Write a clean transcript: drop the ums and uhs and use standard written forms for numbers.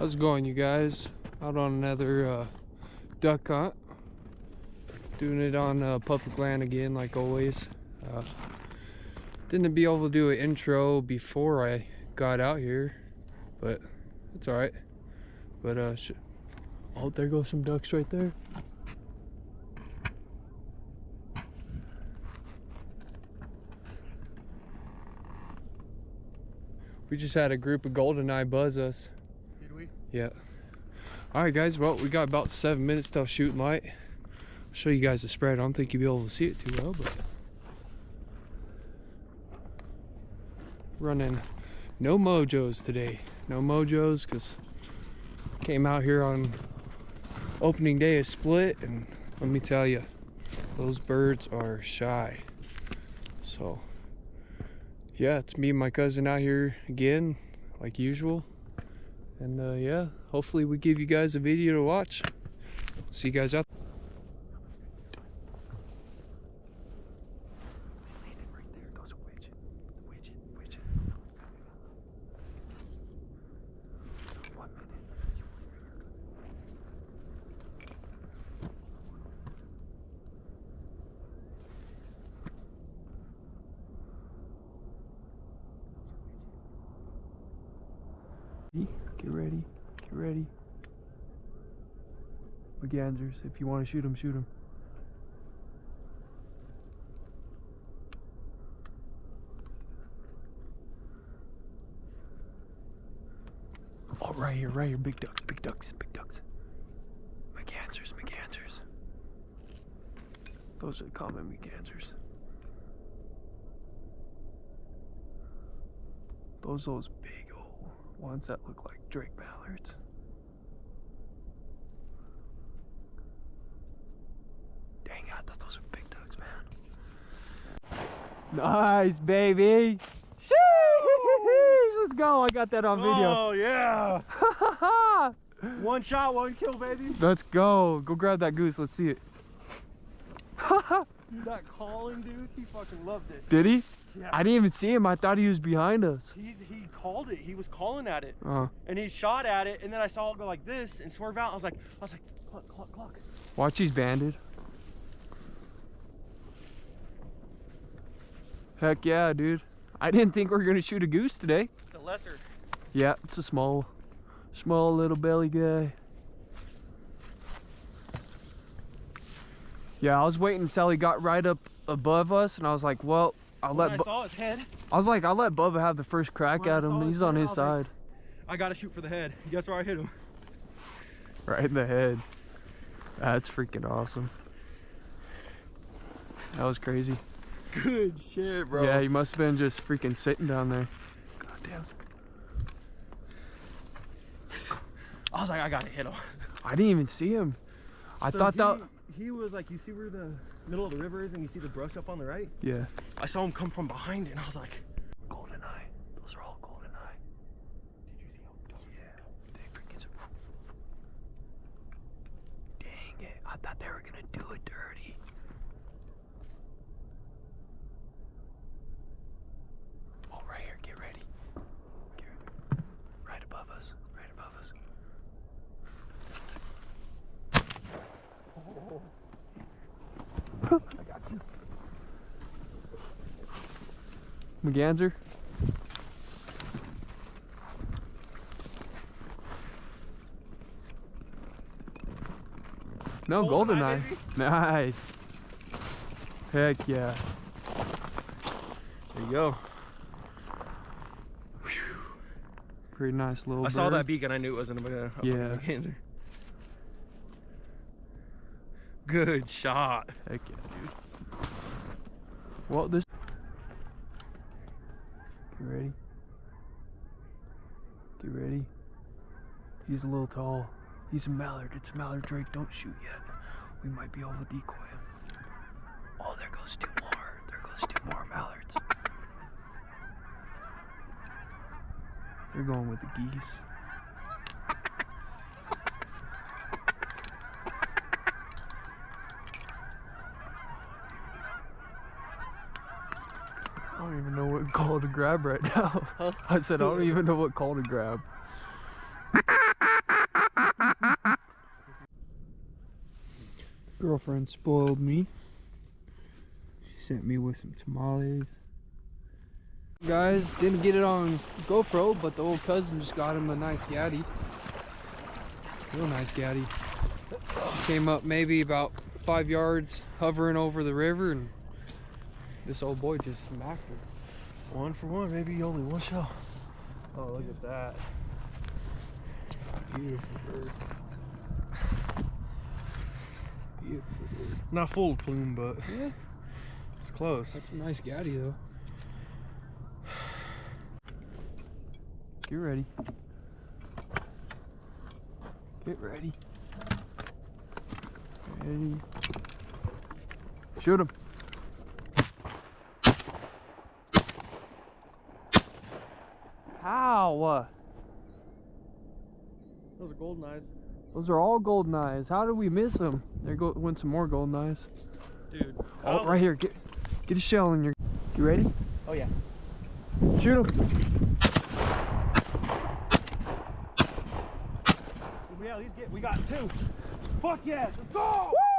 How's it going, you guys? Out on another duck hunt. Doing it on public land again, like always. Didn't be able to do an intro before I got out here, but it's all right. But oh, there goes some ducks right there. We just had a group of goldeneye buzz us. Did we? Yeah. All right, guys. Well, we got about 7 minutes till shooting light. I'll show you guys the spread. I don't think you'll be able to see it too well, but running no mojos today. No mojos because came out here on opening day of split, and let me tell you, those birds are shy. So yeah, it's me and my cousin out here again, like usual. And yeah, hopefully we give you guys a video to watch. See you guys out there. Get ready, get ready. Mergansers, if you want to shoot them, shoot them. Oh, right here, big ducks, big ducks, big ducks. Mergansers, mergansers. Those are the common mergansers. Those big old ones that look like Drake mallards. Dang, I thought those were big ducks, man. Nice, baby. Sheesh, let's go. I got that on video. Oh, yeah. One shot, one kill, baby. Let's go. Go grab that goose. Let's see it. Dude, that calling, dude, he fucking loved it. Did he? Yeah. I didn't even see him. I thought he was behind us. He called it. He was calling at it. Uh-huh. And he shot at it, and then I saw it go like this and swerve out. I was like, cluck, cluck, cluck. Watch, he's banded. Heck yeah, dude. I didn't think we were gonna shoot a goose today. It's a lesser. Yeah, it's a small little belly guy. Yeah, I was waiting until he got right up above us, and I was like, well, I saw his head. was like, I'll let Bubba have the first crack at him, and he's on his side. I gotta shoot for the head. Guess where I hit him? Right in the head. That's freaking awesome. That was crazy. Good shit, bro. Yeah, he must have been just freaking sitting down there. God damn. I was like, I gotta hit him. I didn't even see him. I thought that... He was like, you see where the middle of the river is and you see the brush up on the right? Yeah. I saw him come from behind it and I was like, goldeneye. Those are all goldeneye. Did you see them? Yeah. They freaking... Dang it. I thought they were gonna do it dirty. Oh, right here. Get ready. Right above us. Right above us. Oh. I got you. Merganser. No, goldeneye. Nice. Heck yeah. There you go. Whew. Pretty nice little bird. I saw that beak and I knew it wasn't a Merganser. Good shot. Heck yeah, dude. Well, this... Get ready. Get ready. He's a little tall. He's a mallard. It's a mallard drake. Don't shoot yet. We might be able to decoy him. Oh, there goes two more. There goes two more mallards. They're going with the geese. I don't even know what call to grab right now. Huh? I said I don't even know what call to grab. Girlfriend spoiled me. She sent me with some tamales. Guys, didn't get it on GoPro, but the old cousin just got him a nice gaddy. Real nice gaddy. Came up maybe about 5 yards, hovering over the river, and this old boy just smacked her. 1 for 1, maybe only one shell. Oh, look at that. Beautiful bird. Beautiful bird. Not full plume, but Yeah, it's close. that's a nice gaddy though. Get ready. Get ready. Ready. Shoot him. How? Those are golden eyes. Those are all golden eyes. How did we miss them? There went some more golden eyes. Dude. Oh, right here. Get a shell in your. You ready? Oh, yeah. Shoot him. We got 2. Fuck yes, let's go! Woo!